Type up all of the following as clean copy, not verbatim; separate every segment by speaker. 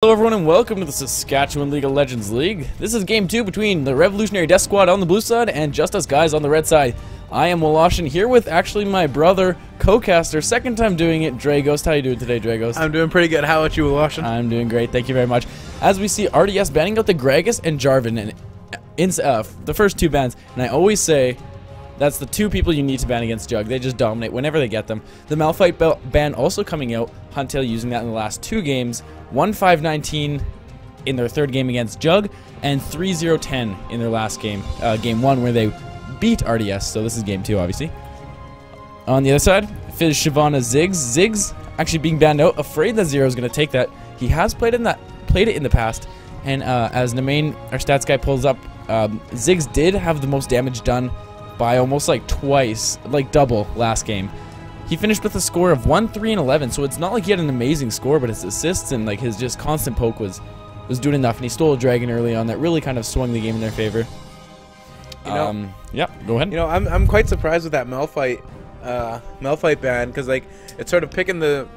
Speaker 1: Hello everyone and welcome to the Saskatchewan League of Legends League. This is game 2 between the Revolutionary Death Squad on the blue side and Just Us Guys on the red side. I am Woloshin here with actually my brother, co-caster, second time doing it, Dragos. How you doing today, Dragos?
Speaker 2: I'm doing pretty good. How about you, Woloshin?
Speaker 1: I'm doing great, thank you very much. As we see, RDS banning out the Gragas and Jarvan in the first two bans, and I always say that's the two people you need to ban against JUG. They just dominate whenever they get them. The Malphite ban also coming out, Huntail using that in the last two games, 1-5-19 in their third game against JUG, and 3-0-10 in their last game, game 1, where they beat RDS, so this is game 2, obviously. On the other side, Fizz, Shyvana, Ziggs. Ziggs actually being banned out, afraid that Zero is going to take that. He has played it in the past, and as Nemain, our stats guy, pulls up, Ziggs did have the most damage done by almost like twice, like double last game. He finished with a score of 1-3-11, so it's not like he had an amazing score, but his assists and like his just constant poke was doing enough, and he stole a dragon early on that really kind of swung the game in their favor. Yeah, go ahead.
Speaker 2: You know, I'm quite surprised with that Malphite ban, because like it's sort of picking the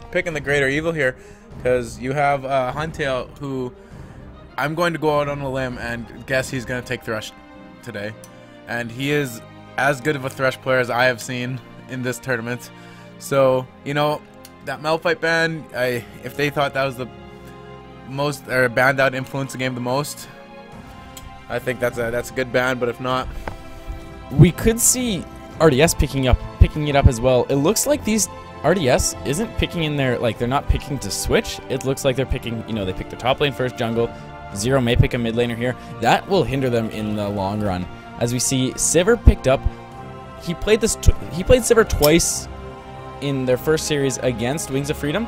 Speaker 2: greater evil here, because you have Huntail, who I'm going to go out on a limb and guess he's going to take Thresh today, and he is as good of a Thresh player as I have seen in this tournament. So, you know, that Malphite ban, if they thought that was the most, or banned out influence the game the most, I think that's a good ban, but if not,
Speaker 1: we could see RDS picking it up as well. It looks like these RDS isn't picking in their, like, they're not picking to switch. It looks like they're picking, you know, they pick their top lane first, jungle. Zero may pick a mid laner here. That will hinder them in the long run. As we see, Sivir picked up. He played Sivir twice in their first series against Wings of Freedom,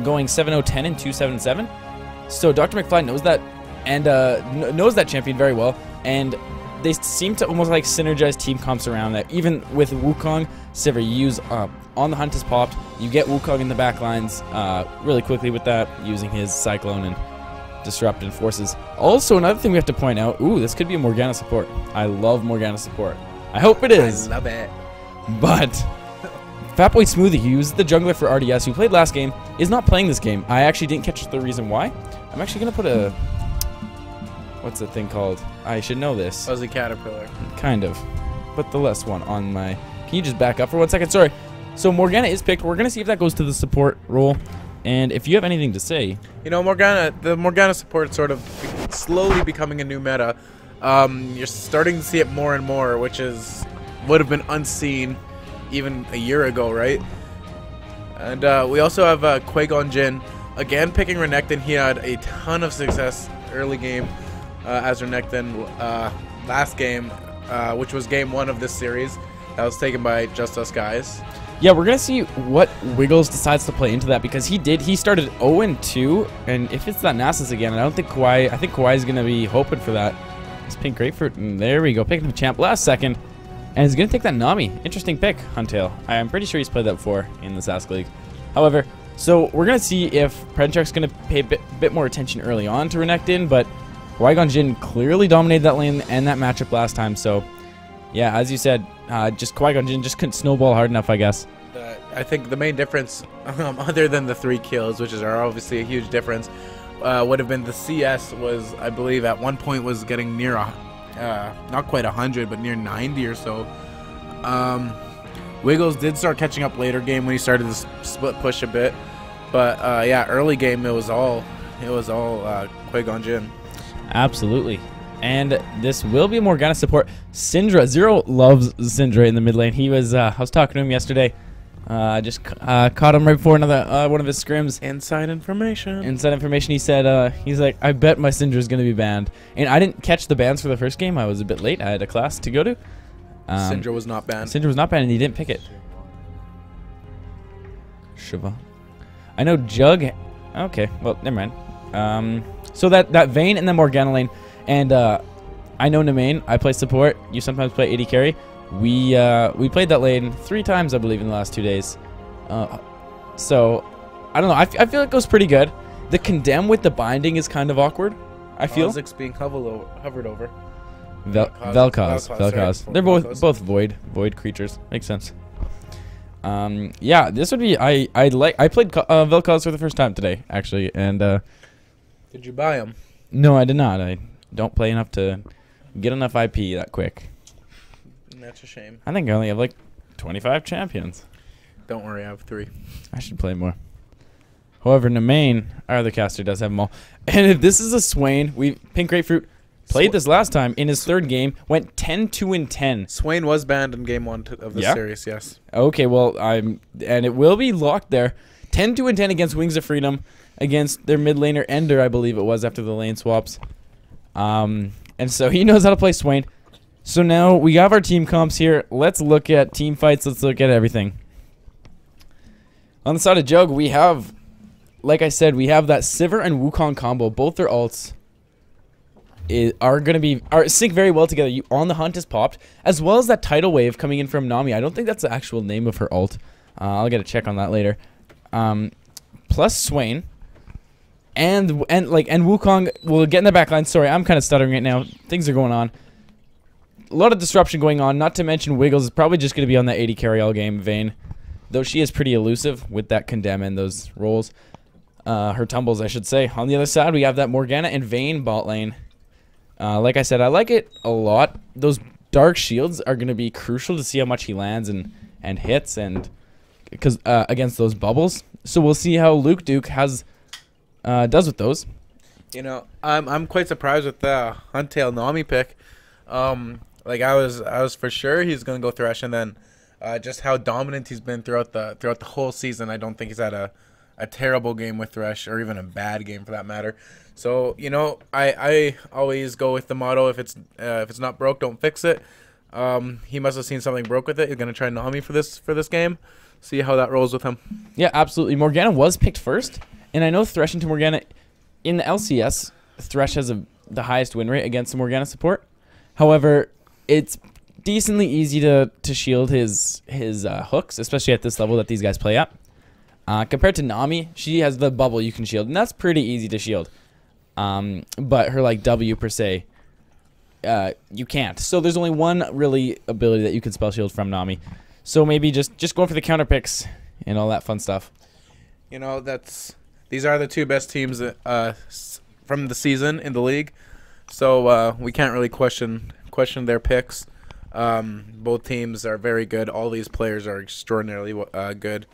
Speaker 1: going 7-0-10 and 2-7-7. So Dr. McFly knows that, and knows that champion very well, and they seem to almost like synergize team comps around that. Even with Wukong, Sivir, you use on the hunt is popped, you get Wukong in the back lines really quickly with that, using his Cyclone and Disrupt and Forces. Also, another thing we have to point out, ooh, this could be a Morgana support. I love Morgana support. I hope it is.
Speaker 2: I love it.
Speaker 1: But Fatboy Smoothie, who was the jungler for RDS, who played last game, is not playing this game. I actually didn't catch the reason why. I'm actually going to put a... What's the thing called? I should know this.
Speaker 2: Fuzzy Caterpillar.
Speaker 1: Kind of. Put the less one on my... Can you just back up for 1 second? Sorry. So Morgana is picked. We're going to see if that goes to the support role. And if you have anything to say...
Speaker 2: You know, the Morgana support is sort of slowly becoming a new meta. You're starting to see it more and more, which would have been unseen even a year ago, right? And we also have Qui-Gon Jinn, again picking Renekton. He had a ton of success early game as Renekton last game, which was game 1 of this series. That was taken by Just Us Guys.
Speaker 1: Yeah, we're going to see what Wiggles decides to play into that, because he started 0-2, and if it's that Nasus again, I think Kawhi is going to be hoping for that. It's Pink Grapefruit, and there we go, picking the champ last second, and he's going to take that Nami. Interesting pick, Huntail. I'm pretty sure he's played that before in the Sask League. However, so we're going to see if Prenchak's going to pay a bit more attention early on to Renekton, but Qui-Gon Jinn clearly dominated that lane and that matchup last time, so yeah, as you said, just Qui-Gon Jinn just couldn't snowball hard enough, I guess.
Speaker 2: I think the main difference, other than the 3 kills, which are obviously a huge difference, would have been the CS was, I believe, at one point was getting near, not quite 100, but near 90 or so. Wiggles did start catching up later game when he started to split push a bit, but yeah, early game it was all Qui-Gon Jinn.
Speaker 1: Absolutely. And this will be a Morgana support. Syndra, Zero loves Syndra in the mid lane. He was, I was talking to him yesterday. Just caught him right before another one of his scrims.
Speaker 2: Inside information.
Speaker 1: Inside information. He said, he's like, I bet my Syndra is going to be banned. And I didn't catch the bans for the first game. I was a bit late. I had a class to go to.
Speaker 2: Syndra was not banned.
Speaker 1: Syndra was not banned, and he didn't pick it. Shiva. I know Jug. Okay, well, never mind. So that Vayne and then Morgana lane. And I know Nemain, I play support. You sometimes play AD carry. We played that lane 3 times, I believe, in the last 2 days. So I don't know. I feel it goes pretty good. The condemn with the binding is kind of awkward, I feel.
Speaker 2: Kha'Zix being hovered over.
Speaker 1: Vel'Koz. They're both void creatures. Makes sense. Yeah, this would be I played Vel'Koz for the first time today, actually, and
Speaker 2: Did you buy them?
Speaker 1: No, I did not. I don't play enough to get enough IP that quick.
Speaker 2: That's a shame.
Speaker 1: I think I only have like 25 champions.
Speaker 2: Don't worry, I have 3.
Speaker 1: I should play more. However, Nemain, our other caster, does have them all. And if this is a Swain, Pink Grapefruit played this last time in his 3rd game, went 10-2-10.
Speaker 2: Swain was banned in game 1 of the series, yes.
Speaker 1: Okay, well, and it will be locked there. 10-2-10 against Wings of Freedom, against their mid laner Ender, I believe it was, after the lane swaps. And so he knows how to play Swain. So now we have our team comps here. Let's look at team fights. Let's look at everything. On the side of Jug, we have, like I said, we have that Sivir and Wukong combo. Both their ults are sync very well together. On the Hunt is popped, as well as that tidal wave coming in from Nami. I don't think that's the actual name of her ult. I'll get a check on that later. Plus Swain. And Wukong will get in the back line. Sorry, I'm kind of stuttering right now. Things are going on. A lot of disruption going on. Not to mention Wiggles is probably just going to be on that 80 carry all game Vayne. Though she is pretty elusive with that condemn and those rolls. Her tumbles, I should say. On the other side, we have that Morgana and Vayne bot lane. Like I said, I like it a lot. Those dark shields are going to be crucial to see how much he lands and hits and because against those bubbles. So we'll see how Luke Duke does with those.
Speaker 2: You know, I'm quite surprised with the Huntail Nami pick. Like I was for sure he's gonna go Thresh, and then just how dominant he's been throughout the whole season. I don't think he's had a terrible game with Thresh, or even a bad game for that matter. So you know, I always go with the motto: if it's not broke, don't fix it. He must have seen something broke with it. He's gonna try Nami for this game. See how that rolls with him. Yeah,
Speaker 1: absolutely. Morgana was picked first, and I know Thresh into Morgana in the LCS. Thresh has the highest win rate against the Morgana support. However, it's decently easy to shield his hooks, especially at this level that these guys play at. Compared to Nami, she has the bubble you can shield, and that's pretty easy to shield. But her like W per se, you can't. So there's only one really ability that you can spell shield from Nami. So maybe just going for the counter picks and all that fun stuff.
Speaker 2: You know, these are the two best teams from the season in the league. So we can't really question their picks. Both teams are very good. All these players are extraordinarily good.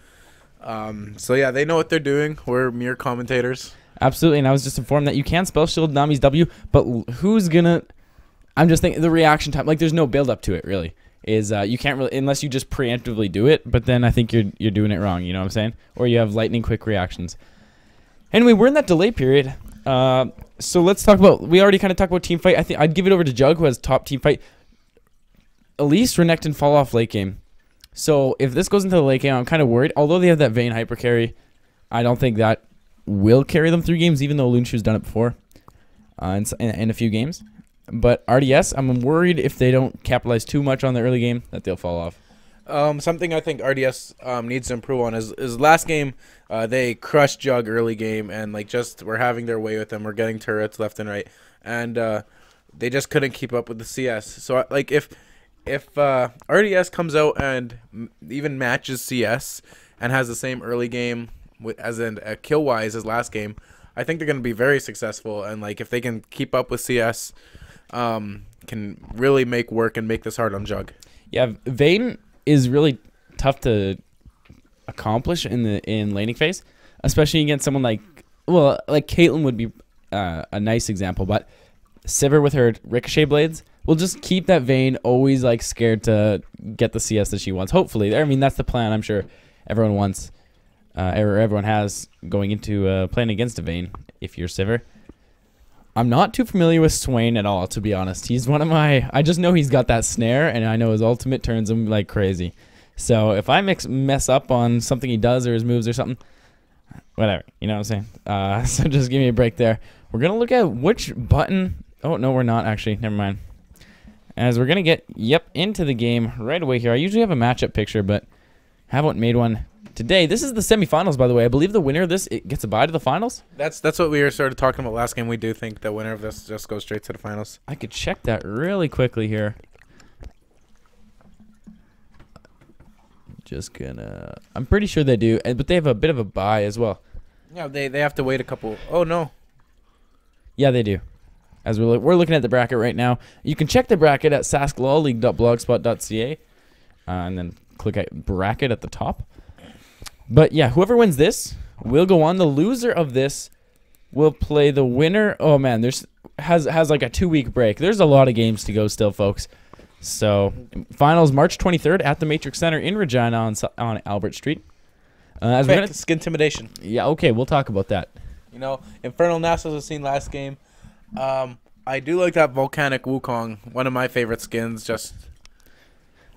Speaker 2: So yeah, they know what they're doing. We're mere commentators.
Speaker 1: Absolutely, and I was just informed that you can spell shield Nami's W, but who's gonna? I'm just thinking the reaction time. Like, there's no build up to it really. You can't really, unless you just preemptively do it. But then I think you're doing it wrong. You know what I'm saying? Or you have lightning quick reactions. Anyway, we're in that delay period. So let's talk about. We already kind of talked about team fight. I think I'd give it over to Jug, who has top team fight. Elise, Renekton fall off late game. So if this goes into the late game, I'm kind of worried. Although they have that Vayne hyper carry, I don't think that will carry them through games, even though Lunshu's done it before in a few games. But RDS, I'm worried if they don't capitalize too much on the early game that they'll fall off.
Speaker 2: Something I think RDS needs to improve on is last game they crushed Jug early game, and like just were having their way with them. We're getting turrets left and right, and they just couldn't keep up with the CS. So like if RDS comes out and even matches CS and has the same early game as in kill wise as last game, I think they're going to be very successful. And like if they can keep up with CS, can really make work and make this hard on Jug.
Speaker 1: Yeah, Vayne is really tough to accomplish in laning phase, especially against someone like Caitlyn would be a nice example, but Sivir with her ricochet blades will just keep that Vayne always like scared to get the CS that she wants. Hopefully, I mean that's the plan. I'm sure everyone wants, everyone has going into playing against a Vayne. If you're Sivir, I'm not too familiar with Swain at all, to be honest. He's one of my. I just know he's got that snare, and I know his ultimate turns him like crazy. So if I mess up on something he does or his moves or something, whatever, you know what I'm saying. So just give me a break there. We're gonna look at which button. Oh no, we're not actually. Never mind. As we're going to get, into the game right away here. I usually have a matchup picture, but haven't made one today. This is the semifinals, by the way. I believe the winner of this gets a bye to the finals.
Speaker 2: That's what we were sort of talking about last game. We do think the winner of this just goes straight to the finals.
Speaker 1: I could check that really quickly here. Just gonna... I'm pretty sure they do, but they have a bit of a bye as well.
Speaker 2: Yeah, they have to wait a couple... Oh, no.
Speaker 1: Yeah, they do. As we're looking at the bracket right now. You can check the bracket at sasklawleague.blogspot.ca and then click at bracket at the top. But yeah, whoever wins this will go on. The loser of this will play the winner. Oh man, has like a 2-week break. There's a lot of games to go still, folks. So finals March 23rd at the Matrix Center in Regina on Albert Street. As we're gonna
Speaker 2: Skin Intimidation.
Speaker 1: Yeah, okay, we'll talk about that.
Speaker 2: You know, Infernal Nassals was seen last game. I do like that Volcanic Wukong, one of my favorite skins.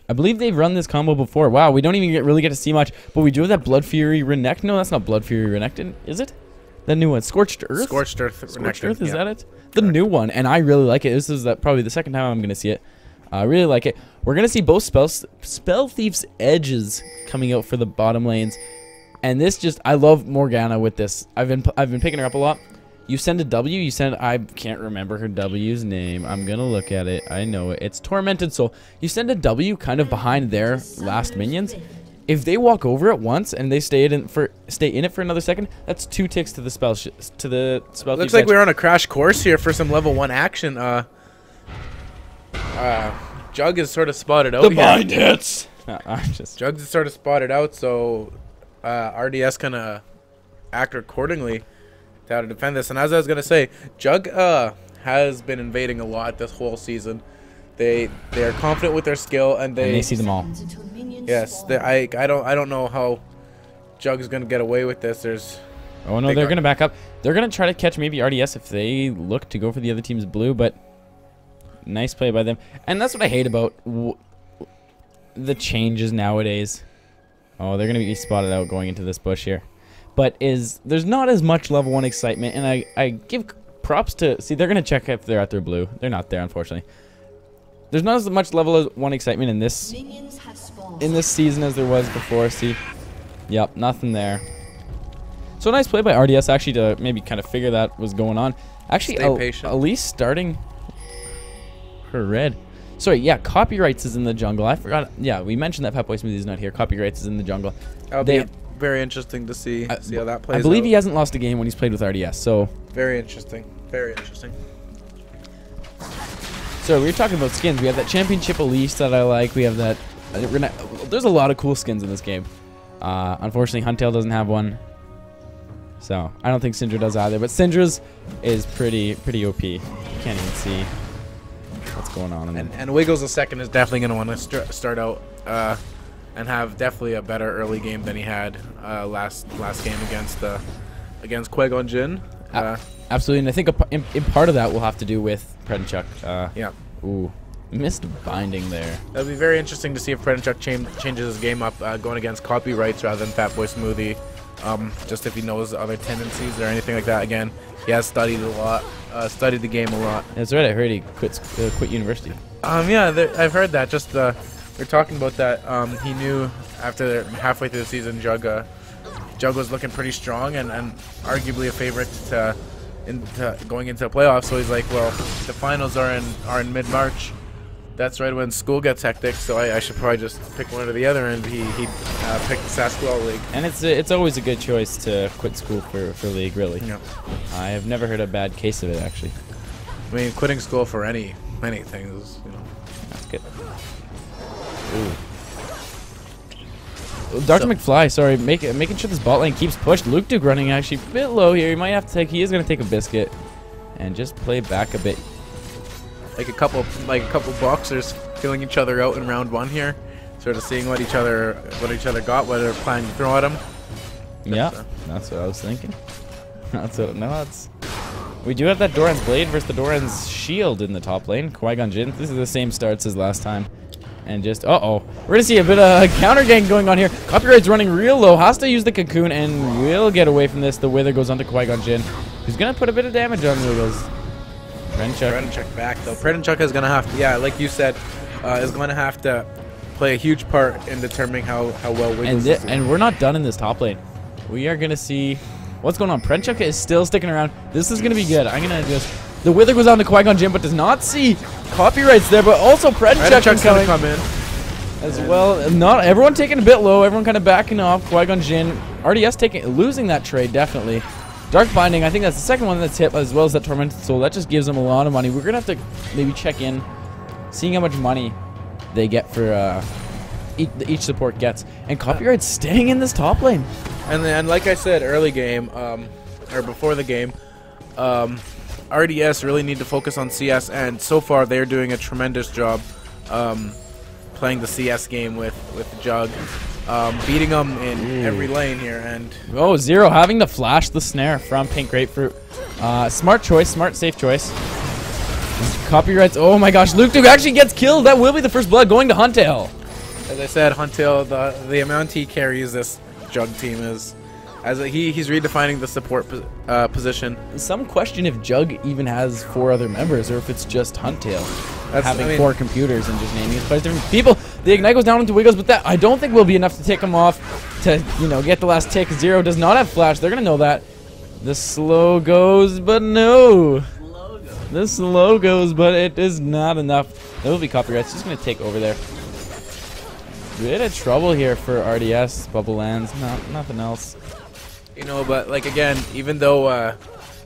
Speaker 1: I believe they've run this combo before. Wow, we don't even really get to see much, but we do have that Blood Fury Renekton. No, that's not Blood Fury Renekton, is it? The new one, Scorched Earth.
Speaker 2: Scorched Earth.
Speaker 1: Scorched Earth, is that it? The new one, and I really like it. This is probably the second time I'm gonna see it. I really like it. We're gonna see both Spell Thief's Edges coming out for the bottom lanes, and this I love Morgana with this. I've been picking her up a lot. You send a W, I can't remember her W's name. I'm going to look at it. I know it. It's Tormented Soul. You send a W kind of behind their last minions. If they walk over it once and they stay in it for another second, that's 2 ticks to the spell
Speaker 2: Looks like we're on a crash course here for some level 1 action. Jug is sort of spotted out.
Speaker 1: The bind hits.
Speaker 2: Jug is sort of spotted out, so RDS gonna act accordingly to how to defend this. And as I was gonna say, Jug has been invading a lot this whole season. They are confident with their skill, and they
Speaker 1: see them all.
Speaker 2: Yes, I don't know how Jug is gonna get away with this.
Speaker 1: Oh no, they're gonna back up. They're gonna try to catch maybe RDS if they look to go for the other team's blue, but nice play by them. And that's what I hate about the changes nowadays. Oh, they're gonna be spotted out going into this bush here. But there's not as much level 1 excitement, and I give props to... See, they're going to check if they're at their blue. They're not there, unfortunately. There's not as much level 1 excitement in this season as there was before. See? Yep, nothing there. So nice play by RDS, actually, to maybe kind of figure that was going on. Actually, Elise starting her red. Sorry, yeah, Copyrights is in the jungle. I forgot. Yeah, we mentioned that Pep Boy Smoothie's not here. Copyrights is in the jungle.
Speaker 2: Very interesting to see how that plays out.
Speaker 1: I believe he hasn't lost a game when he's played with RDS, so...
Speaker 2: Very interesting. Very interesting.
Speaker 1: So, we were talking about skins. We have that Championship Elise that I like. We have that... There's a lot of cool skins in this game. Unfortunately, Huntail doesn't have one. So, I don't think Syndra does either. But Syndra's is pretty OP. You can't even see what's going on in
Speaker 2: and Wiggles the second is definitely going to want to start out... and have definitely a better early game than he had last game against Qui-Gon Jinn.
Speaker 1: Absolutely, and I think in part of that will have to do with Predenchuk.
Speaker 2: Yeah.
Speaker 1: Ooh, missed binding there.
Speaker 2: It'll be very interesting to see if Predenchuk changes his game up going against Copyrights rather than Fat Boy Smoothie. Just if he knows other tendencies or anything like that. Again, he has studied a lot, studied the game a lot.
Speaker 1: That's right. I heard he quit university.
Speaker 2: Yeah, I've heard that. Just we're talking about that. He knew after halfway through the season, Jug was looking pretty strong and arguably a favorite going into the playoffs. So he's like, well, the finals are in mid-March. That's right when school gets hectic. So I should probably just pick one or the other. And he picked the Saskatchewan League.
Speaker 1: And it's always a good choice to quit school for League, really.
Speaker 2: Yeah. I
Speaker 1: have never heard a bad case of it, actually.
Speaker 2: I mean, quitting school for many things, you know.
Speaker 1: That's good. Ooh. Dr. McFly, sorry, making sure this bot lane keeps pushed. Luke Duke running actually a bit low here. He might have to take. He is going to take a biscuit and just play back a bit.
Speaker 2: Like a couple boxers feeling each other out in round 1 here, sort of seeing what each other got, what they're planning to throw at them.
Speaker 1: Yeah, that's what I was thinking. We do have that Doran's Blade versus the Doran's Shield in the top lane. Qui-Gon Jinn. This is the same starts as last time. And just, we're going to see a bit of counter gang going on here. Copyright's running real low. Has to use the cocoon and will get away from this. The Wither goes onto Qui-Gon Jinn, who's going to put a bit of damage on Wiggles.
Speaker 2: Predenchuk back, though. Predenchuk is going to have to, yeah, like you said, is going to have to play a huge part in determining how well Wiggles is.
Speaker 1: And we're not done in this top lane. We are going to see what's going on. Predenchuk is still sticking around. This is going to be good. I'm going to just... The Wither goes on to Qui-Gon Jinn, but does not see Copyrights there, but also Predenchuk
Speaker 2: coming come in
Speaker 1: as well. Not everyone taking a bit low. Everyone kind of backing off. Qui-Gon Jinn, RDS losing that trade definitely. Dark Binding, I think that's the second one that's hit, as well as that Tormented Soul. That just gives them a lot of money. We're going to have to maybe check in, seeing how much money they get for each support gets. And Copyright's staying in this top lane.
Speaker 2: And like I said, early game, or before the game, RDS really need to focus on CS, and so far they're doing a tremendous job playing the CS game with JUG. Beating them in every lane here, and
Speaker 1: oh, Zero having to flash the snare from Pink Grapefruit. Smart choice, smart safe choice. Copyrights. Oh my gosh, Luke Duke actually gets killed. That will be the first blood going to Huntail.
Speaker 2: As I said, Huntail, the amount he carries this JUG team is, he's redefining the support position.
Speaker 1: Some question if JUG even has 4 other members, or if it's just Huntail having 4 computers and just naming his players different people. The Ignite goes down into Wiggles, but that I don't think will be enough to take him off to, you know, get the last tick. Zero does not have flash. They're gonna know that. The slow goes, but no. The slow goes, but it is not enough. There will be Copyrights. Just gonna take over there. Bit of trouble here for RDS. Bubble lands. Nothing else.
Speaker 2: You know, but like again, even though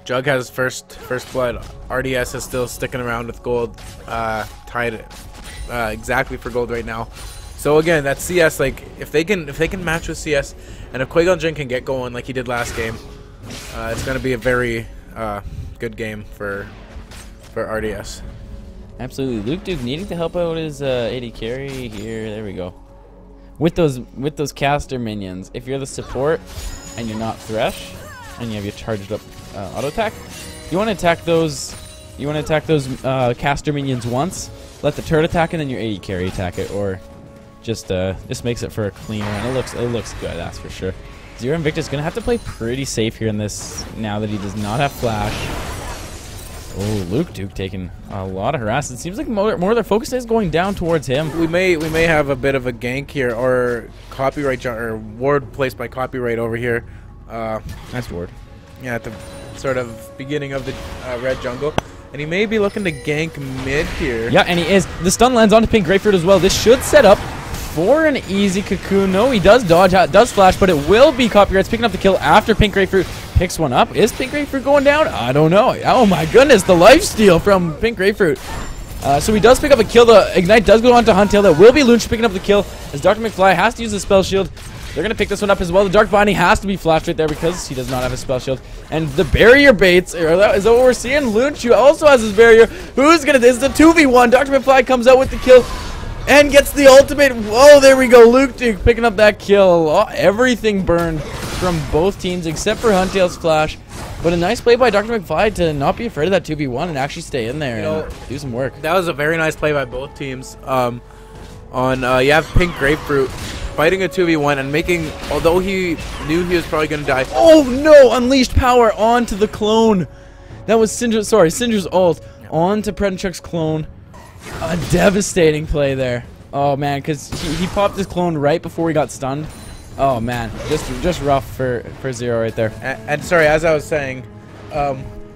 Speaker 2: JUG has first blood, RDS is still sticking around with gold, tied exactly for gold right now. So again, that CS, like if they can match with CS, and if Qui-Gon Jinn can get going like he did last game, it's going to be a very good game for RDS.
Speaker 1: Absolutely, Luke Duke needing to help out his AD carry here. There we go. With those caster minions, if you're the support and you're not Thresh, and you have your charged up auto attack, you want to attack those. You want to attack those caster minions once. Let the turret attack and then your AD carry attack it, or just makes it for a clean run. It looks good, that's for sure. Zero Invictus gonna have to play pretty safe here in this now that he does not have flash. Oh, Luke Duke taking a lot of harass. It seems like more of their focus is going down towards him.
Speaker 2: We may have a bit of a gank here, or copyright or ward placed by Copyright over here.
Speaker 1: Nice ward.
Speaker 2: Yeah, at the sort of beginning of the red jungle. And he may be looking to gank mid here.
Speaker 1: Yeah, and he is. The stun lands onto Pink Grapefruit as well. This should set up for an easy cocoon. No, he does dodge, does flash, but it will be Copyrights picking up the kill after Pink Grapefruit picks one up. Is Pink Grapefruit going down? I don't know. Oh my goodness, the lifesteal from Pink Grapefruit. So he does pick up a kill. The Ignite does go on to Huntail. That will be Lunch picking up the kill as Dr. McFly has to use the spell shield. They're going to pick this one up as well. The Dark Binding has to be flashed right there because he does not have a spell shield. And the barrier baits, is that what we're seeing? Lunch also has his barrier. Who's going to, this is the 2v1. Dr. McFly comes out with the kill and gets the ultimate. Whoa, there we go. Luke Duke picking up that kill. Oh, everything burned from both teams except for Huntail's flash. But a nice play by Dr. McFly to not be afraid of that 2v1 and actually stay in there and do some work.
Speaker 2: That was a very nice play by both teams. You have Pink Grapefruit fighting a 2v1 and making, although he knew he was probably going to die.
Speaker 1: Oh no, unleashed power onto the clone. That was Syndra's ult onto Predinchuk's clone. A devastating play there. Oh man, because he popped his clone right before he got stunned. Oh man, just rough for Zero right there.
Speaker 2: And sorry, as I was saying,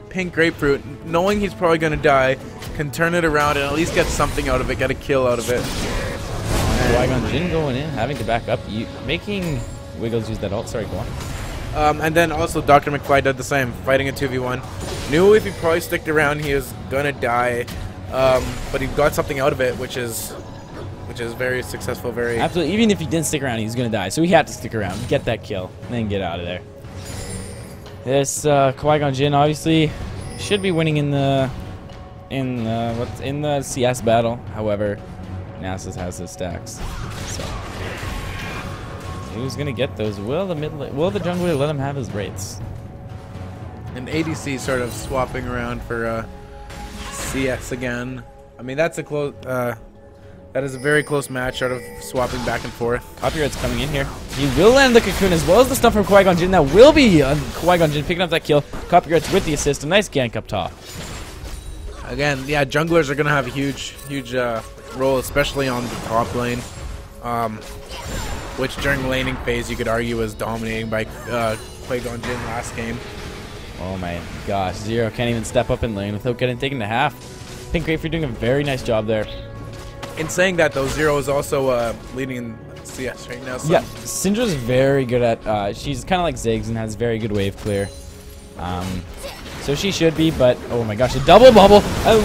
Speaker 2: Pink Grapefruit, knowing he's probably going to die, can turn it around and at least get something out of it, get a kill out of it.
Speaker 1: Qui-Gon Jinn going in, having to back up, making Wiggles use that ult. Sorry, go on.
Speaker 2: And then also Dr. McFly did the same, fighting a 2v1. Knew if he probably sticked around, he was gonna die, but he got something out of it, which is very successful. Very
Speaker 1: absolutely. Even if he didn't stick around, he's gonna die. So he had to stick around, get that kill, and then get out of there. This Qui-Gon Jinn obviously should be winning in the CS battle. However, Nasus has his stacks, so who's gonna get those? Will the jungler let him have his rates?
Speaker 2: And ADC sort of swapping around for CS again. I mean, that's a close. That is a very close match, sort of swapping back and forth.
Speaker 1: Copyright's coming in here. He will land the cocoon as well as the stuff from Qui-Gon Jinn. That will be Qui-Gon Jinn picking up that kill. Copyright's with the assist. A nice gank up top.
Speaker 2: Again, yeah, junglers are gonna have a huge role, especially on the top lane, which during laning phase you could argue was dominating by Qui-Gon Jinn last game.
Speaker 1: Oh my gosh, Zero can't even step up in lane without getting taken to half. Pink Grapefruit doing a very nice job there.
Speaker 2: In saying that, though, Zero is also leading in CS right now. So.
Speaker 1: Yeah, Syndra's very good at, she's kind of like Ziggs and has very good wave clear. So she should be, but oh my gosh, a double bubble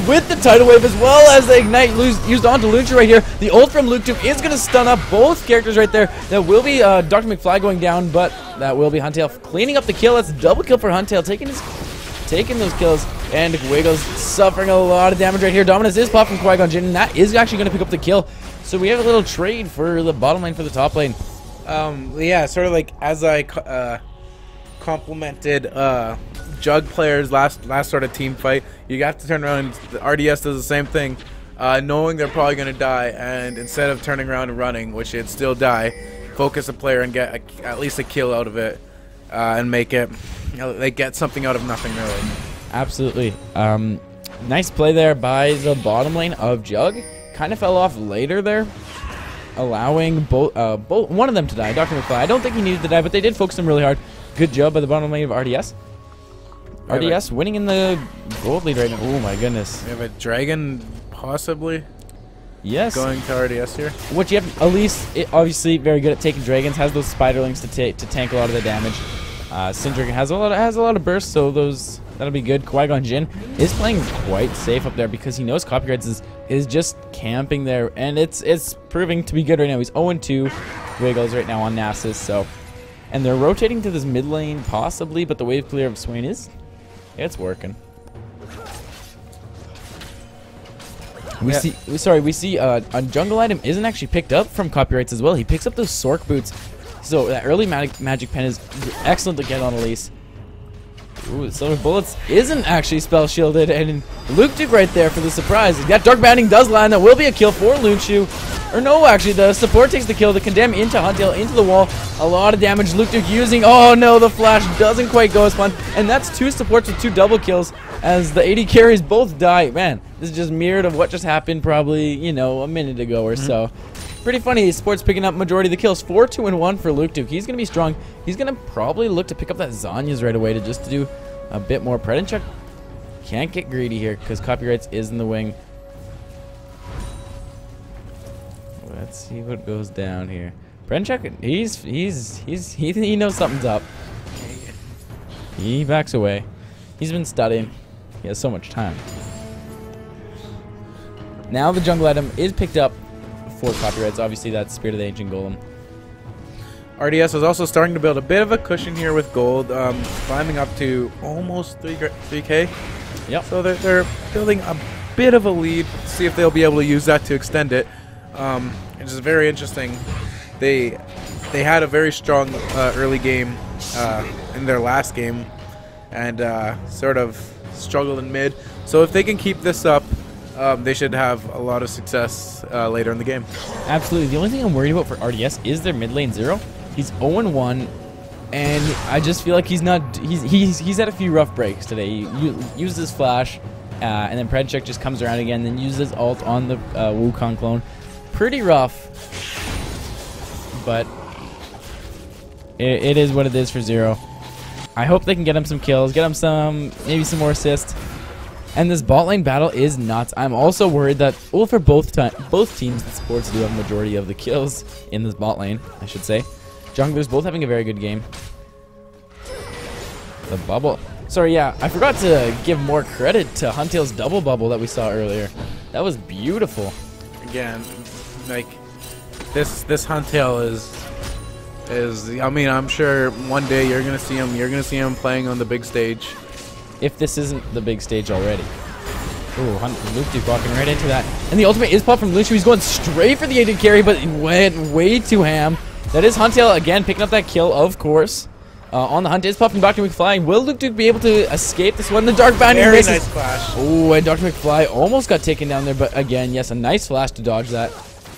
Speaker 1: with the tidal wave as well as the ignite used onto Lucha right here. The ult from Luke is going to stun up both characters right there. That will be Dr. McFly going down, but that will be Huntail cleaning up the kill. That's a double kill for Huntail, taking those kills, and Guego's suffering a lot of damage right here. Dominus is popping Qui-Gon Jinn, and that is actually going to pick up the kill. So we have a little trade for the bottom lane for the top lane.
Speaker 2: Yeah, sort of like as I complimented Jug players last sort of team fight, you got to turn around and the RDS does the same thing, knowing they're probably going to die, and instead of turning around and running, which it'd still die, focus a player and get at least a kill out of it, and make it, they get something out of nothing really.
Speaker 1: Absolutely. Nice play there by the bottom lane of Jug. Kind of fell off later there, allowing both one of them to die. Dr. McFly, I don't think he needed to die, but they did focus him really hard. Good job by the bottom lane of RDS. RDS winning in the gold lead right now. Oh my goodness.
Speaker 2: We have a dragon possibly.
Speaker 1: Yes.
Speaker 2: Going to RDS here.
Speaker 1: What you have, Elise, obviously very good at taking dragons. Has those spiderlings to tank a lot of the damage. Syndric has a lot of bursts, so that'll be good. Qui-Gon Jinn is playing quite safe up there because he knows Copyrights is just camping there, and it's proving to be good right now. He's 0-2 Wiggles right now on Nasus, so, and they're rotating to this mid lane possibly, but the wave clear of Swain it's working. We see a jungle item isn't actually picked up from Copyrights as well. He picks up those Sork boots. So that early magic pen is excellent to get on Elise. Ooh, Silver Bullets isn't actually spell shielded, and Luke Duke right there for the surprise. That Dark Banding does land. That will be a kill for Lunshu. Or no, actually, the support takes the kill. The Condemn into Huntail, into the wall. A lot of damage. Luke Duke using. Oh no, the flash doesn't quite go as planned. And that's two supports with two double kills as the AD carries both die. Man, this is just mirrored of what just happened probably, you know, a minute ago or so. Pretty funny. Sports picking up majority of the kills. 4-2-1 for Luke Duke. He's going to be strong. He's going to probably look to pick up that Zanya's right away to do a bit more. Predenchuk can't get greedy here because Copyrights is in the wing. Let's see what goes down here. Predenchuk, he knows something's up. He backs away. He's been studying. He has so much time. Now the jungle item is picked up for Copyrights. Obviously, that's Spirit of the Ancient Golem.
Speaker 2: RDS is also starting to build a bit of a cushion here with gold, climbing up to almost 3K.
Speaker 1: Yep.
Speaker 2: So they're building a bit of a lead. See if they'll be able to use that to extend it. Which is very interesting. They had a very strong early game in their last game, and sort of struggled in mid. So if they can keep this up, they should have a lot of success later in the game.
Speaker 1: Absolutely. The only thing I'm worried about for RDS is their mid lane Zero. He's 0-1, and I just feel like he's had a few rough breaks today. He used his flash, and then Predenchuk just comes around again, then uses ult on the Wukong clone. Pretty rough, but it is what it is for Zero. I hope they can get him some kills, get him maybe some more assists. And this bot lane battle is nuts. I'm also worried that, well, for both teams, the supports do have a majority of the kills in this bot lane, I should say. Junglers both having a very good game. The bubble. Sorry, yeah, I forgot to give more credit to Huntail's double bubble that we saw earlier. That was beautiful.
Speaker 2: Again, like, this Huntail is, I mean, I'm sure one day you're gonna see him playing on the big stage.
Speaker 1: If this isn't the big stage already. Ooh, Luke Duke walking right into that. And the ultimate is popped from Lunshu. He's going straight for the AD carry, but it went way too ham. That is Huntail again picking up that kill, of course. On the hunt is popping Dr. McFly. Will Luke Duke be able to escape this one? The Dark Bounding
Speaker 2: very
Speaker 1: misses.
Speaker 2: nice flash.
Speaker 1: Oh, and Dr. McFly almost got taken down there, but again, yes, a nice flash to dodge that.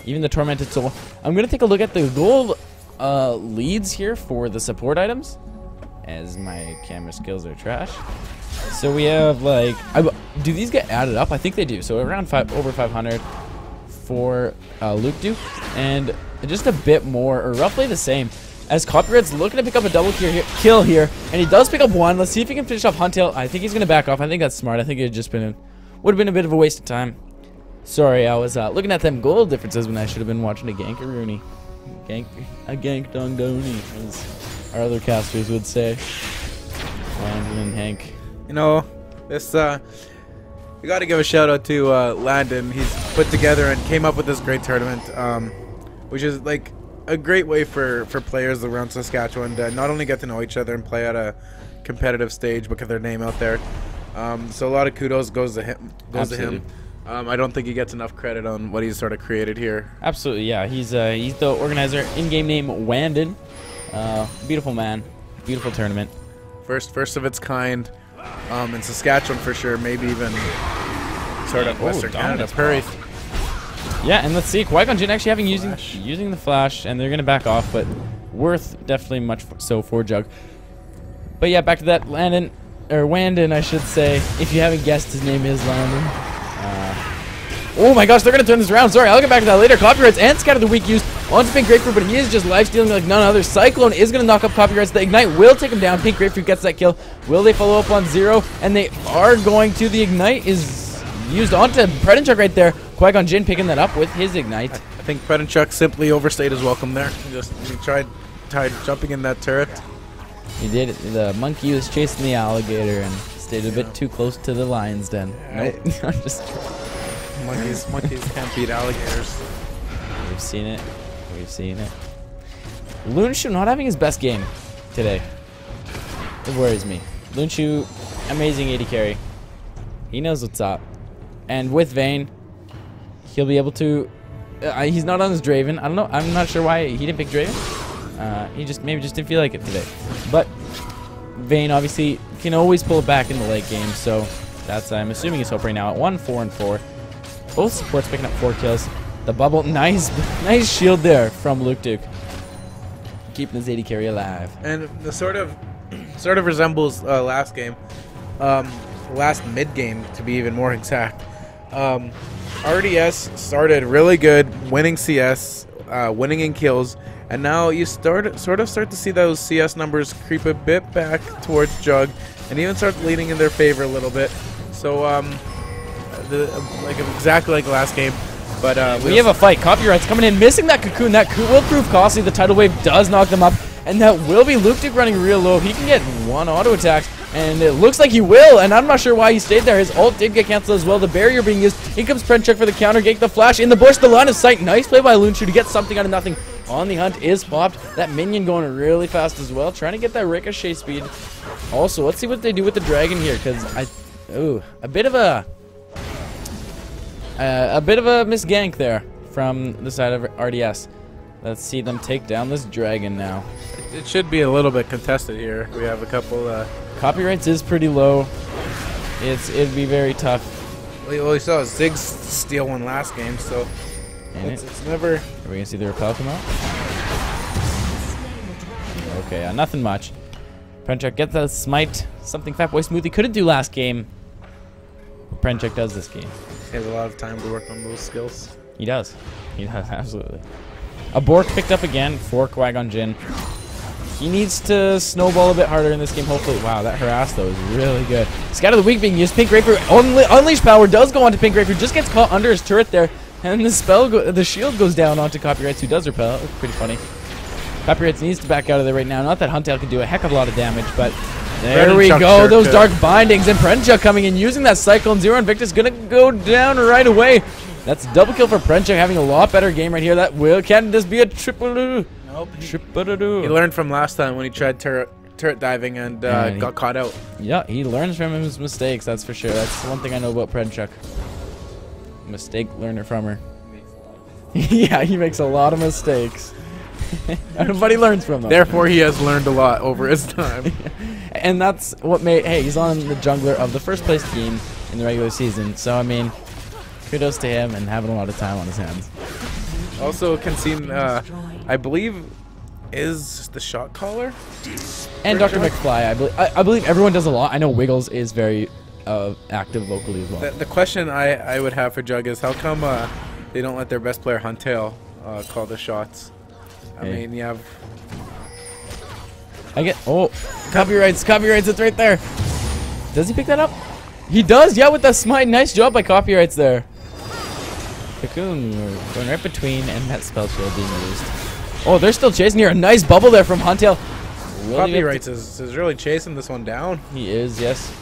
Speaker 1: Even the Tormented Soul. I'm going to take a look at the gold leads here for the support items, as my camera skills are trash. So we have, like, do these get added up? I think they do. So around over 500 for Luke Duke, and just a bit more, or roughly the same, as Copyright's looking to pick up a double kill here, and he does pick up one. Let's see if he can finish off Huntail. I think he's going to back off. I think that's smart. I think it would have been a bit of a waste of time. Sorry, I was looking at them gold differences when I should have been watching a gankaroonie. A gank dong doney, as our other casters would say. Landon and Hank.
Speaker 2: You know, this we got to give a shout out to Landon. He's put together and came up with this great tournament, which is like a great way for players around Saskatchewan to not only get to know each other and play at a competitive stage but get their name out there. So a lot of kudos goes to him. I don't think he gets enough credit on what he's sort of created here.
Speaker 1: Absolutely, yeah. He's the organizer. In-game name Wandon. Beautiful man. Beautiful tournament.
Speaker 2: First of its kind in Saskatchewan for sure. Maybe even sort of Western Canada. Prairie.
Speaker 1: Yeah, and let's see. Qui-Gon Jinn actually using the flash, and they're gonna back off, but worth definitely much so for Jug. But yeah, back to that Wandon, I should say. If you haven't guessed, his name is Landon. Oh my gosh, they're going to turn this around. Sorry, I'll get back to that later. Copyrights and Scatter the Weak use onto Pink Grapefruit, but he is just life-stealing like none other. Cyclone is going to knock up Copyrights. The Ignite will take him down. Pink Grapefruit gets that kill. Will they follow up on Zero? And they are going to. The Ignite is used onto Predator right there. Qui-Gon Jinn picking that up with his Ignite.
Speaker 2: I think Predator simply overstayed his welcome there. He tried jumping in that turret.
Speaker 1: He did. The monkey was chasing the alligator and stayed a bit too close to the lion's den. Nope. I'm just
Speaker 2: Monkeys can't beat alligators.
Speaker 1: We've seen it. We've seen it. Loonshu not having his best game today. It worries me. Loonshu, amazing AD carry. He knows what's up. And with Vayne, he'll be able to... he's not on his Draven. I don't know. I'm not sure why he didn't pick Draven. He maybe just didn't feel like it today. But Vayne obviously can always pull it back in the late game. So that's, I'm assuming, his hope right now at 1-4-4. Both supports picking up 4 kills. The bubble, nice shield there from Luke Duke, keeping his AD carry alive.
Speaker 2: And the sort of resembles last game, last mid game to be even more exact. RDS started really good, winning CS, winning in kills, and now you sort of start to see those CS numbers creep a bit back towards Jug, and even start leaning in their favor a little bit. So exactly like the last game, but
Speaker 1: we have a fight. Copyrights coming in, missing that cocoon. That will prove costly. The tidal wave does knock them up, and that will be Luke Duke running real low. He can get 1 auto attack, and it looks like he will. And I'm not sure why he stayed there. His ult did get canceled as well. The barrier being used. In comes Prenchuk for the counter. Get the flash in the bush. The line of sight. Nice play by Loonshu to get something out of nothing. On the hunt is popped. That minion going really fast as well, trying to get that ricochet speed. Also, let's see what they do with the dragon here, because a bit of a misgank there from the side of RDS. Let's see them take down this dragon now.
Speaker 2: It should be a little bit contested here. We have a couple.
Speaker 1: Copyrights is pretty low. It'd be very tough.
Speaker 2: Well, we saw Ziggs steal one last game, so it's never.
Speaker 1: Are we gonna see the repel come out? Okay, nothing much. Prenchuk gets the smite. Something Fatboy Smoothie couldn't do last game. Prenchuk does this game.
Speaker 2: He has a lot of time to work on those skills.
Speaker 1: He does. He does, absolutely. A Bork picked up again for Qui-Gon Jinn. He needs to snowball a bit harder in this game, hopefully. Wow, that harass, though, is really good. Scatter the Weak being used. Pink Grapefruit, Unleash Power does go onto Pink Grapefruit. Just gets caught under his turret there. And the shield goes down onto Copyrights, who does repel. It's pretty funny. Copyrights needs to back out of there right now. Not that Huntail can do a heck of a lot of damage, but... There we go, those dark bindings, and Prenchuk coming in using that Cyclone. Zero Invictus gonna go down right away. That's double kill for Prenchuk, having a lot better game right here. That can this be a triple-do?
Speaker 2: Nope.
Speaker 1: Triple-do.
Speaker 2: He learned from last time when he tried turret diving and got caught out.
Speaker 1: Yeah, he learns from his mistakes, that's for sure. That's one thing I know about Prenchuk. Mistake learner from her. Yeah, he makes a lot of mistakes. Everybody learns from them.
Speaker 2: Therefore, he has learned a lot over his time.
Speaker 1: And that's what made... Hey, he's on the jungler of the first place team in the regular season. So, I mean, kudos to him and having a lot of time on his hands.
Speaker 2: Also, Concede, I believe, is the shot caller.
Speaker 1: And Dr. McFly. I believe everyone does a lot. I know Wiggles is very active locally as well.
Speaker 2: The question I would have for Jug is how come they don't let their best player, Huntail, call the shots? I mean, you have... Copyrights, it's right there. Does he pick that up? He does, yeah, with the smite. Nice job by Copyrights there. Cocoon going right between, and that spell shield being used. Oh, they're still chasing here. A nice bubble there from Huntail. Copyrights is really chasing this one down.
Speaker 1: He is, yes.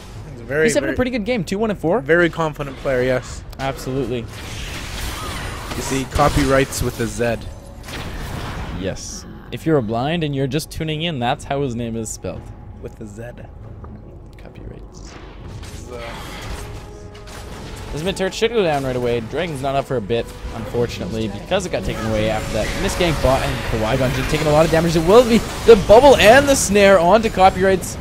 Speaker 2: He's
Speaker 1: having a pretty good game. 2-1-4.
Speaker 2: Very confident player, yes.
Speaker 1: Absolutely.
Speaker 2: You see, copyrights with a Z.
Speaker 1: Yes. If you're blind and you're just tuning in, that's how his name is spelled.
Speaker 2: With a Z.
Speaker 1: Copyrights. This mid-turret should go down right away. Dragon's not up for a bit, unfortunately, because it got taken away after that. Misgank bot and Qui-Gon Jinn taking a lot of damage. It will be the bubble and the snare onto Copyrights.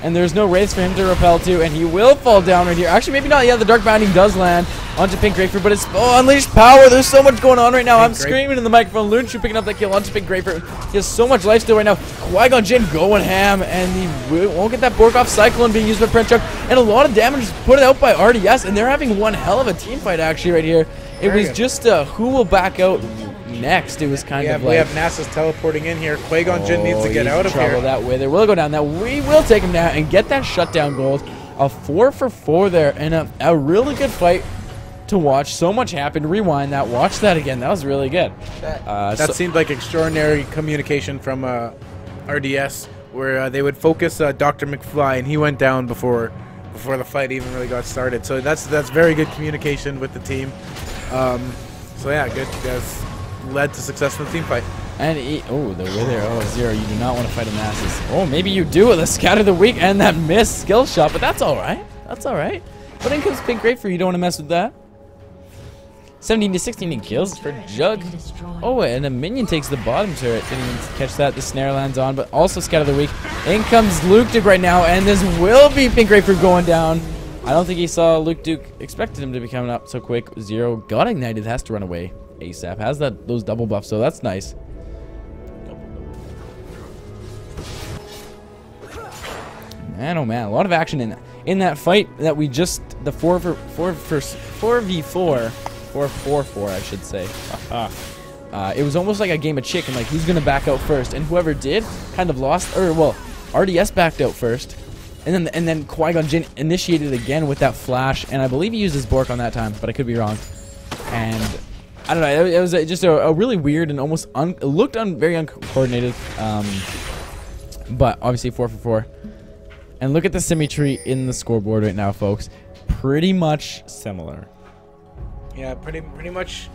Speaker 1: And there's no race for him to repel to, and he will fall down right here. Actually, maybe not. Yeah, the Dark Binding does land onto Pink Grapefruit, but it's Unleashed Power. There's so much going on right now. I'm screaming in the microphone. Lunchu picking up that kill onto Pink Grapefruit. He has so much life still right now. Qui-Gon Jinn going ham, and he won't get that Borkoff Cyclone being used by Prince Chuck. And a lot of damage put out by RDS, and they're having one hell of a team fight actually right here. It was just who will back out next. It was kind of like...
Speaker 2: We have NASA's teleporting in here. Qui-Gon Jinn needs to get out of here.
Speaker 1: That way. They will go down. Now we will take him down and get that shutdown gold. A 4-for-4 there, and a really good fight to watch. So much happened. Rewind that. Watch that again. That was really good.
Speaker 2: That seemed like extraordinary communication from RDS, where they would focus Dr. McFly, and he went down before the fight even really got started. So that's very good communication with the team. So yeah, good. That's led to success in the team fight.
Speaker 1: And the Wither. Oh, Zero, you do not want to fight a Nasus. Oh, maybe you do with a Scout of the Week and that missed skill shot, but that's all right. That's all right. But in comes Pink Grapefruit. You don't want to mess with that. 17 to 16 kills for Jug. Oh, and a minion takes the bottom turret. Didn't even catch that. The snare lands on, but also Scout of the Week. In comes Luke Duke right now, and this will be Pink Grapefruit going down. I don't think he saw Luke Duke. Expected him to be coming up so quick. Zero got ignited. Has to run away ASAP. Has those double buffs, so that's nice. Man, oh man, a lot of action in that fight that we just the 4v4, I should say. It was almost like a game of chicken, like who's gonna back out first, and whoever did kind of lost, or well, RDS backed out first, and then Qui-Gon Jinn initiated again with that flash, and I believe he used his Bork on that time, but I could be wrong. And I don't know, it was just a really weird and almost it looked very uncoordinated, but obviously 4-for-4. And look at the symmetry in the scoreboard right now, folks. Pretty much similar.
Speaker 2: Yeah, pretty much.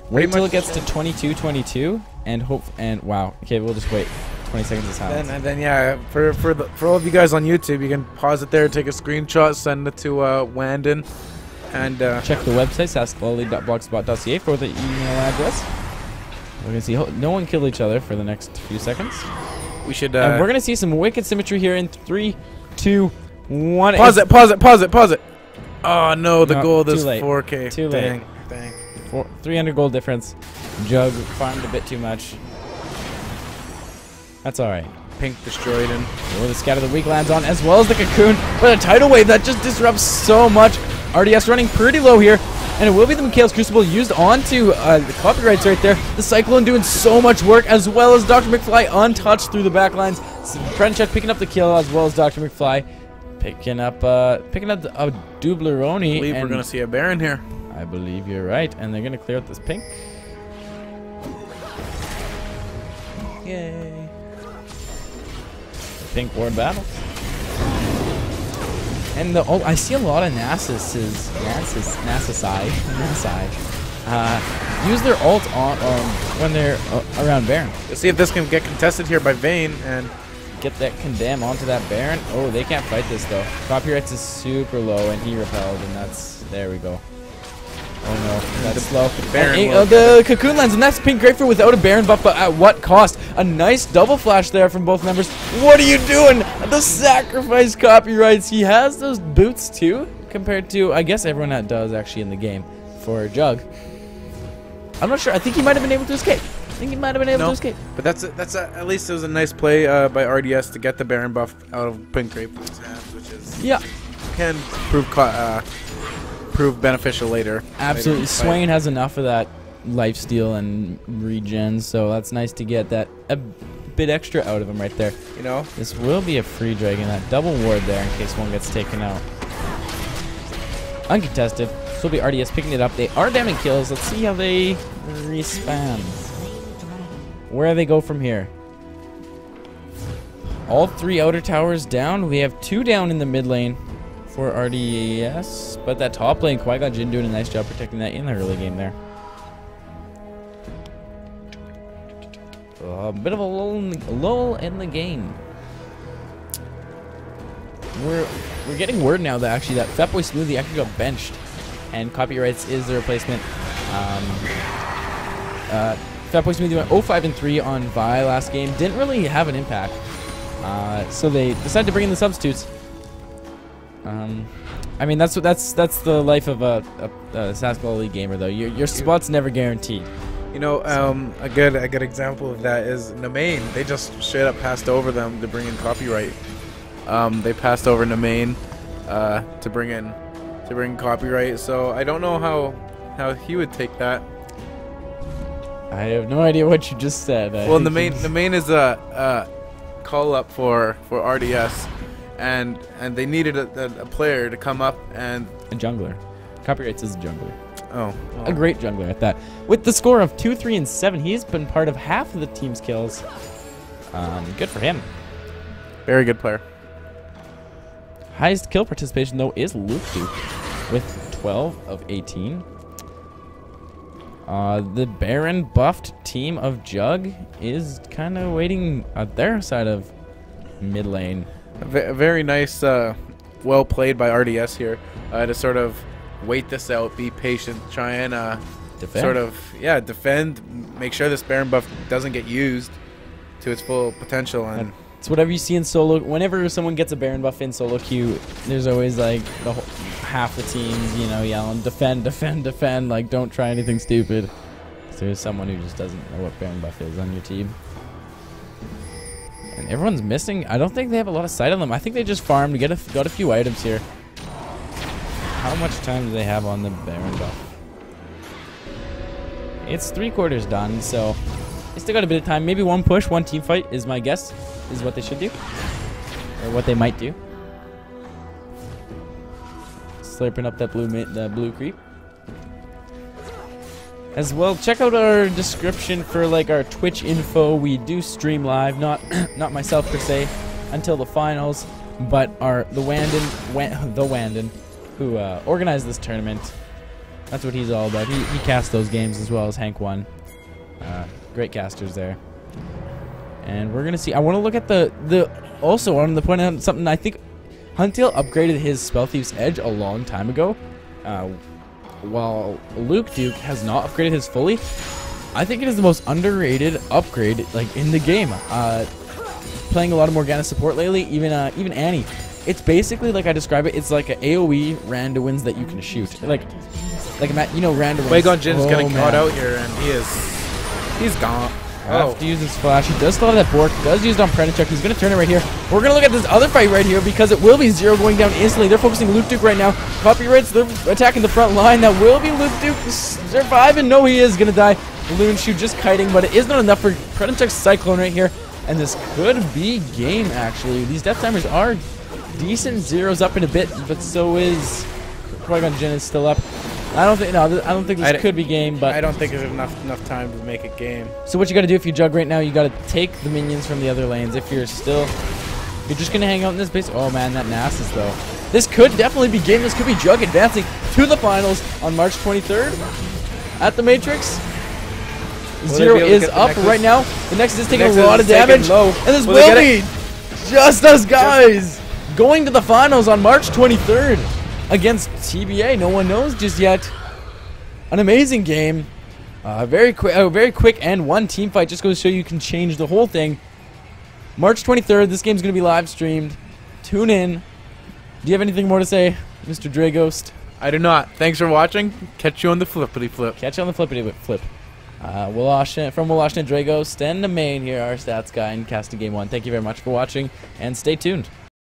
Speaker 1: Wait till it gets to 22-22, and wow. Okay, we'll just wait. 20 seconds of silence.
Speaker 2: And then yeah, for all of you guys on YouTube, you can pause it there, take a screenshot, send it to Wandon, and
Speaker 1: check the website saskvolley.blogspot.ca for the email address. We're gonna see no one kill each other for the next few seconds.
Speaker 2: We should.
Speaker 1: And we're gonna see some wicked symmetry here in 3, 2, 1.
Speaker 2: Pause it. Oh no, the gold is 4K.
Speaker 1: Too late.
Speaker 2: Dang.
Speaker 1: 300 gold difference. Jug farmed a bit too much. That's all right.
Speaker 2: Pink destroyed him.
Speaker 1: Oh, the Scout of the Week lands on, as well as the Cocoon. But a tidal wave that just disrupts so much. RDS running pretty low here. And it will be the Mikhail's Crucible used onto the Copyrights right there. The Cyclone doing so much work, as well as Dr. McFly untouched through the backlines. Krenchuk picking up the kill, as well as Dr. McFly picking up a Dubleroni.
Speaker 2: I believe we're going to see a Baron here.
Speaker 1: I believe you're right. And they're going to clear out this pink. Yay. Pink ward battle. And I see a lot of NASA use their ult on when they're around Baron.
Speaker 2: Let's see if this can get contested here by Vayne and
Speaker 1: get that condemn onto that Baron. Oh, they can't fight this though. Copyrights is super low, and he repelled, and that's there we go. Oh no, that's slow. The Cocoon lands, and that's Pink Grapefruit without a Baron buff, but at what cost? A nice double flash there from both members. What are you doing? The sacrifice Copyrights. He has those boots too, compared to, I guess everyone that does actually in the game for Jug. I'm not sure. I think he might have been able to escape. But
Speaker 2: that's at least it was a nice play by RDS to get the Baron buff out of Pink Grapefruit's hands, which is can prove beneficial later.
Speaker 1: Absolutely. Swain has enough of that lifesteal and regen, so that's nice to get that a bit extra out of him right there.
Speaker 2: You know,
Speaker 1: this will be a free dragon. That double ward there in case one gets taken out. Uncontested. This will be RDS picking it up. They are damning kills. Let's see how they respawn. Where do they go from here? All 3 outer towers down. We have 2 down in the mid lane for RDS, but that top lane, Qui-Gon Jinn doing a nice job protecting that in the early game there. A bit of a lull in the game. We're getting word now that actually that Fatboy Smoothie actually got benched, and Copyrights is the replacement. Fatboy Smoothie went 0-5-3 on Vi last game. Didn't really have an impact, so they decided to bring in the substitutes. I mean that's the life of a Saskatchewan League gamer though. Your spot's never guaranteed.
Speaker 2: You know, a good example of that is Namain. They just straight up passed over them to bring in Copyright. They passed over Namain to bring in Copyright. So I don't know how he would take that.
Speaker 1: I have no idea what you just said.
Speaker 2: Well, Namain is a call up for RDS, and they needed a player to come up and
Speaker 1: a jungler. Copyrights is a jungler.
Speaker 2: Oh,
Speaker 1: a great jungler at that. With the score of 2, 3, and 7, he's been part of half of the team's kills. Good for him.
Speaker 2: Very good player.
Speaker 1: Highest kill participation though is Luke Duke with 12 of 18. The Baron buffed team of JUG is kind of waiting at their side of mid lane.
Speaker 2: Very nice, well played by RDS here to sort of wait this out, be patient, try and
Speaker 1: Defend.
Speaker 2: defend, make sure this Baron buff doesn't get used to its full potential. And
Speaker 1: it's whatever you see in solo. Whenever someone gets a Baron buff in solo queue, there's always like half the teams, you know, yelling defend, defend, defend. Like don't try anything stupid. So there's someone who just doesn't know what Baron buff is on your team. And everyone's missing. I don't think they have a lot of sight on them. I think they just farmed, got a few items here. How much time do they have on the Baron buff? It's 3/4 done, so they still got a bit of time. Maybe one push, one team fight is my guess. Is what they should do, or what they might do. Slurping up that blue creep. As well, check out our description for like our Twitch info. We do stream live, not myself per se, until the finals, but the Wandon who organized this tournament. That's what he's all about. He casts those games as well as Hank One. Great casters there. And we're gonna see. I want to look at also I want to point out something. I think Huntail upgraded his Spell Thief's Edge a long time ago, while Luke Duke has not upgraded his fully. I think it is the most underrated upgrade like in the game. Playing a lot of Morgana support lately, even Annie. It's basically like I describe it. It's like an AOE Randowins that you can shoot. Like you know Randowins.
Speaker 2: Qui-Gon Jinn's getting caught out here, and he's gone.
Speaker 1: Have to use his flash. He does still have that Bork. Does use it on Predator. He's going to turn it right here. We're going to look at this other fight right here because it will be Zero going down instantly. They're focusing Luke Duke right now. Copyrights, they're attacking the front line. That will be Luke Duke surviving. No, he is going to die. Balloon shoot just kiting, but it is not enough for Predator's Cyclone right here. And this could be game, actually. These death timers are decent. Zero's up in a bit, but so is Qui-Gon Jinn is still up. I don't think this could be game, but
Speaker 2: I don't think there's enough time to make it game.
Speaker 1: So what you got to do if you jug right now, you got to take the minions from the other lanes. If you're just gonna hang out in this base. Oh man, that Nasus though. This could definitely be game. This could be Jug advancing to the finals on March 23rd at the Matrix. Zero is up right now. The Nexus is taking a lot of damage, and this will be just us guys going to the finals on March 23rd. Against TBA, no one knows just yet. An amazing game, very quick and one team fight. Just goes to show you can change the whole thing. March 23rd, this game's gonna be live streamed. Tune in. Do you have anything more to say, Mr. Draghost?
Speaker 2: I do not. Thanks for watching. Catch you on the flippity flip.
Speaker 1: Catch you on the flippity flip. From Washington, Draghost and the main here, our stats guy in Casting Game 1. Thank you very much for watching, and stay tuned.